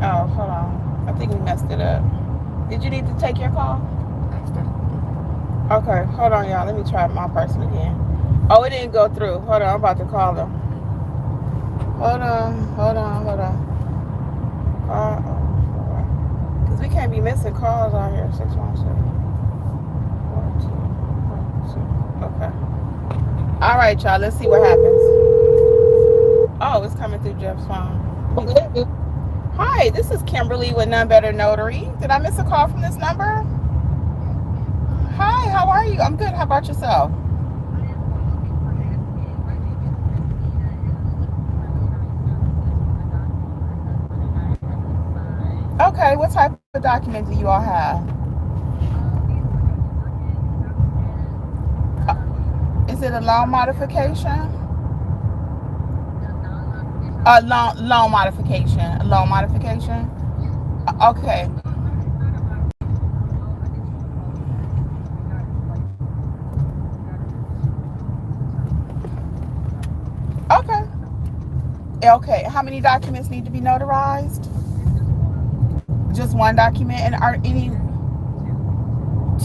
Oh, hold on. I think we messed it up. Did you need to take your call? Okay, hold on, y'all. Let me try my person again. Oh, it didn't go through. Hold on, I'm about to call them. Hold on. Because we can't be missing calls out here. 617. 42. Okay. All right, y'all. Let's see what happens. Oh, it's coming through Jeff's phone. Hi, this is Kimberly with None Better Notary. Did I miss a call from this number? Hi, how are you? I'm good. How about yourself? Okay, what type of document do you all have? Is it a loan modification? A loan modification. A loan modification? Okay. Okay. Okay. How many documents need to be notarized? Just one document, and are any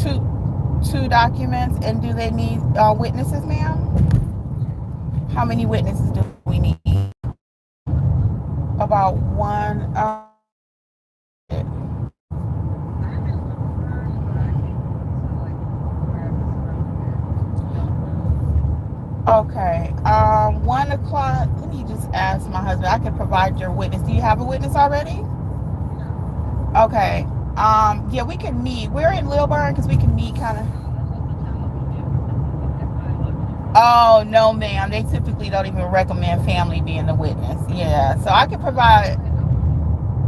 two documents? And do they need witnesses, ma'am? How many witnesses do we need? About one. Okay. 1 o'clock. Let me just ask my husband. I can provide your witness. Do you have a witness already? Okay. Yeah, we can meet. We're in Lilburn because we can meet kind of. Oh no, ma'am. They typically don't even recommend family being the witness. Yeah. So I can provide.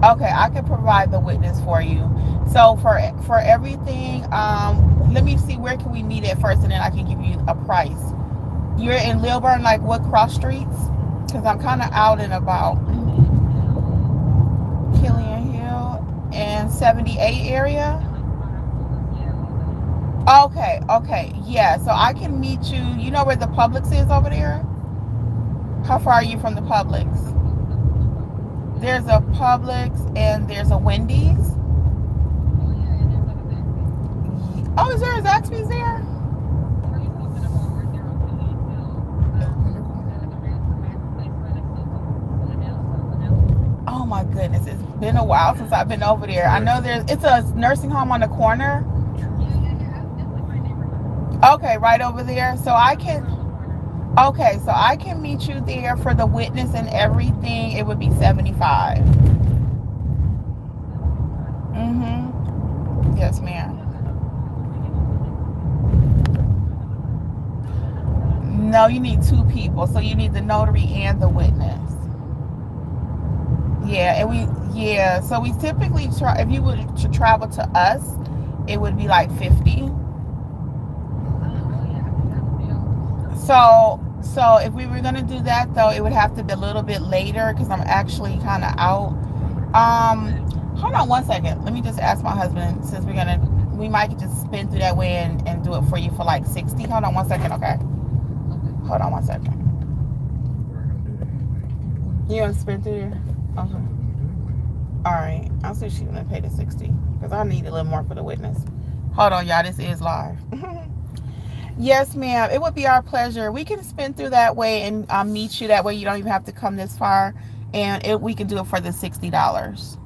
Okay, I can provide the witness for you. So for everything, let me see where can we meet at first, and then I can give you a price. You're in Lilburn, like what cross streets? Because I'm kind of out and about. Killian Hill and 78 area. Okay, yeah. So I can meet you. You know where the Publix is over there? How far are you from the Publix? There's a Publix and there's a Wendy's. Oh, is there a Zaxby's there? Oh my goodness, it's been a while since I've been over there. I know it's a nursing home on the corner. Okay, right over there. So I can meet you there for the witness and everything. It would be 75. Yes, ma'am. No, you need two people. So you need the notary and the witness. So we typically try, if you were to travel to us, it would be like 50. So if we were gonna do that though, it would have to be a little bit later because I'm actually kind of out. Um, Hold on 1 second. Let me just ask my husband since we might just spin through that way and do it for you for like 60. Hold on 1 second, okay? Hold on 1 second. You want to spin through there? Okay. All right. I'll see if she's gonna pay the 60 because I need a little more for the witness. Hold on, y'all. This is live. Yes, ma'am. It would be our pleasure. We can spin through that way and meet you that way. You don't even have to come this far, and we can do it for the $60.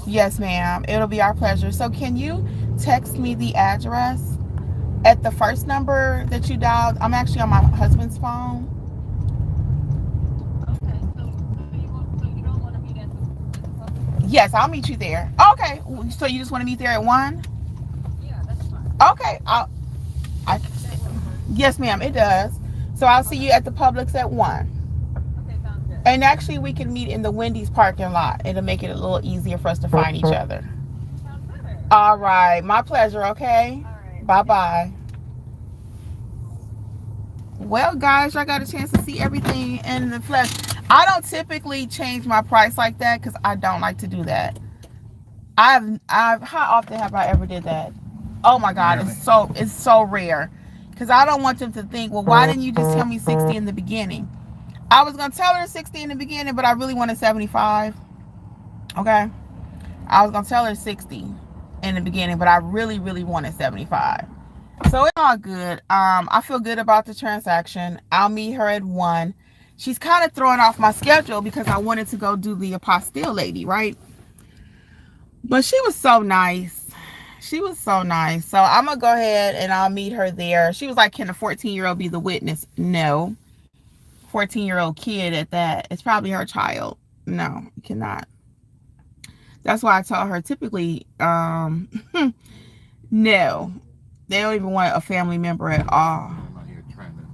Yes, ma'am. It'll be our pleasure. So, can you text me the address at the first number that you dialed? I'm actually on my husband's phone. Yes, I'll meet you there. Okay. So you just want to meet there at 1? Okay. Yes, ma'am. It does. So I'll see you at the Publix at 1. And actually, we can meet in the Wendy's parking lot. It'll make it a little easier for us to find each other. All right. My pleasure. Okay. Bye bye. Well, guys, I got a chance to see everything in the flesh. I don't typically change my price like that because I don't like to do that. How often have I ever did that? Oh my God, it's so rare. Because I don't want them to think, well, why didn't you just tell me 60 in the beginning? I was gonna tell her 60 in the beginning, but I really wanted 75. Okay. I was going to tell her 60 in the beginning, but I really, really wanted 75. So it's all good. I feel good about the transaction. I'll meet her at 1. She's kind of throwing off my schedule because I wanted to go do the apostille lady, right? But she was so nice. She was so nice. So I'm going to go ahead and I'll meet her there. She was like, can a 14-year-old be the witness? No. 14-year-old kid at that. It's probably her child. No, you cannot. That's why I told her typically, no. They don't even want a family member at all.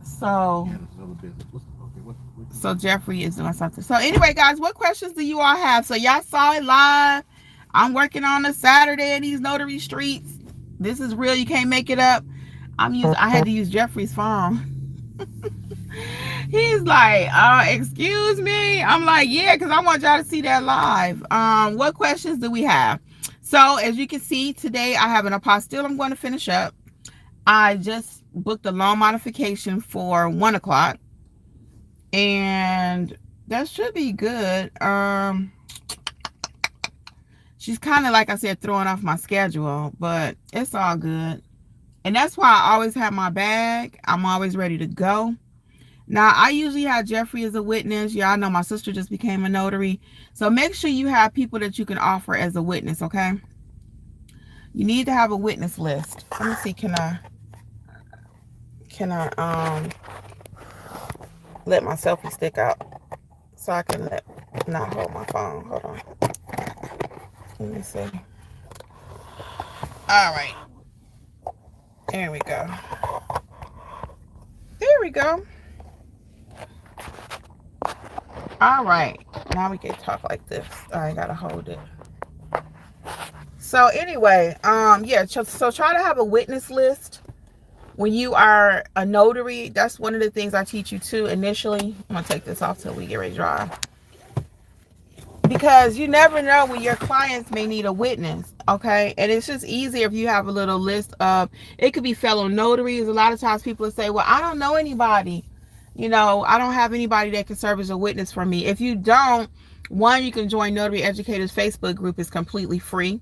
So, so Jeffrey is doing something. So anyway, guys, what questions do you all have? So y'all saw it live. I'm working on a Saturday in these notary streets. This is real. You can't make it up. I had to use Jeffrey's phone. He's like, excuse me. I'm like, yeah, because I want y'all to see that live. What questions do we have? So as you can see, today I have an apostille I'm going to finish up. I just booked a loan modification for 1 o'clock. And that should be good. She's kind of, like I said, throwing off my schedule, but it's all good. And that's why I always have my bag. I'm always ready to go. Now, I usually have Jeffrey as a witness. Y'all know my sister just became a notary. So make sure you have people that you can offer as a witness, okay? You need to have a witness list. Let me see, can I let my selfie stick out so I can not hold my phone. Hold on. Let me see. All right. There we go. There we go. All right. Now we can talk like this. I gotta hold it. So anyway, yeah, so try to have a witness list when you are a notary. That's one of the things I teach you too initially. I'm gonna take this off till we get ready to drive. Because you never know when your clients may need a witness, okay? And it's just easier if you have a little list of, it could be fellow notaries. A lot of times people say, well, I don't know anybody. You know, I don't have anybody that can serve as a witness for me. If you don't, one, you can join Notary Educators Facebook group. It's completely free.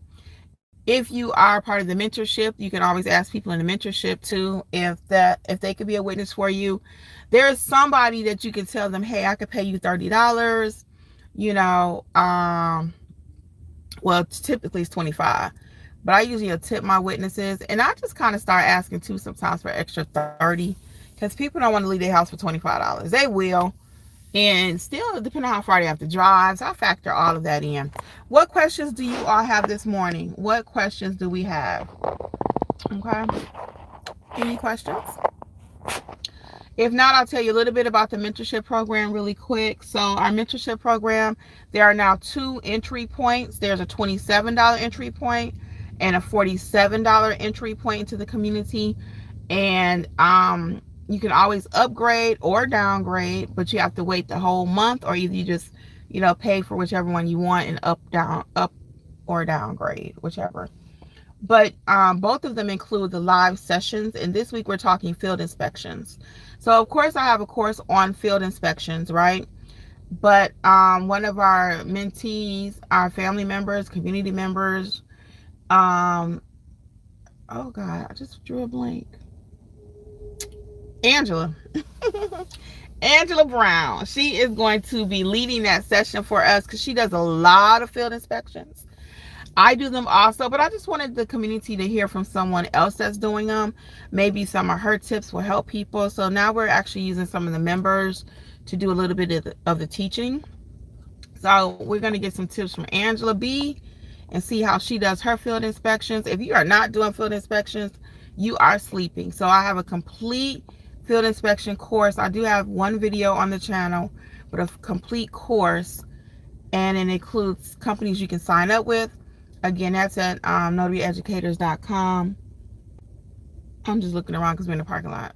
If you are part of the mentorship, you can always ask people in the mentorship too if they could be a witness for you. There's somebody that you can tell them, hey, I could pay you $30. You know, well, typically it's 25, but I usually tip my witnesses, and I just kind of start asking too sometimes for extra 30, because people don't want to leave their house for $25. They will, and still depending on how far they have to drive, so I factor all of that in. What questions do you all have this morning? What questions do we have? Okay, any questions? If not, I'll tell you a little bit about the mentorship program really quick. So our mentorship program, there are now 2 entry points. There's a $27 entry point and a $47 entry point into the community. And you can always upgrade or downgrade, but you have to wait the whole month, or either you just, you know, pay for whichever one you want and up or downgrade, whichever. But both of them include the live sessions, and this week we're talking field inspections. So of course I have a course on field inspections, right? But one of our mentees, our family members, community members, oh God, I just drew a blank. Angela. Angela Brown. She is going to be leading that session for us because she does a lot of field inspections. I do them also, but I just wanted the community to hear from someone else that's doing them. Maybe some of her tips will help people. So now we're actually using some of the members to do a little bit of the teaching. So we're going to get some tips from Angela B and see how she does her field inspections. If you are not doing field inspections, you are sleeping. So I have a complete field inspection course. I do have one video on the channel, but a complete course, and it includes companies you can sign up with. Again, that's at notaryeducators.com. I'm just looking around because we're in the parking lot.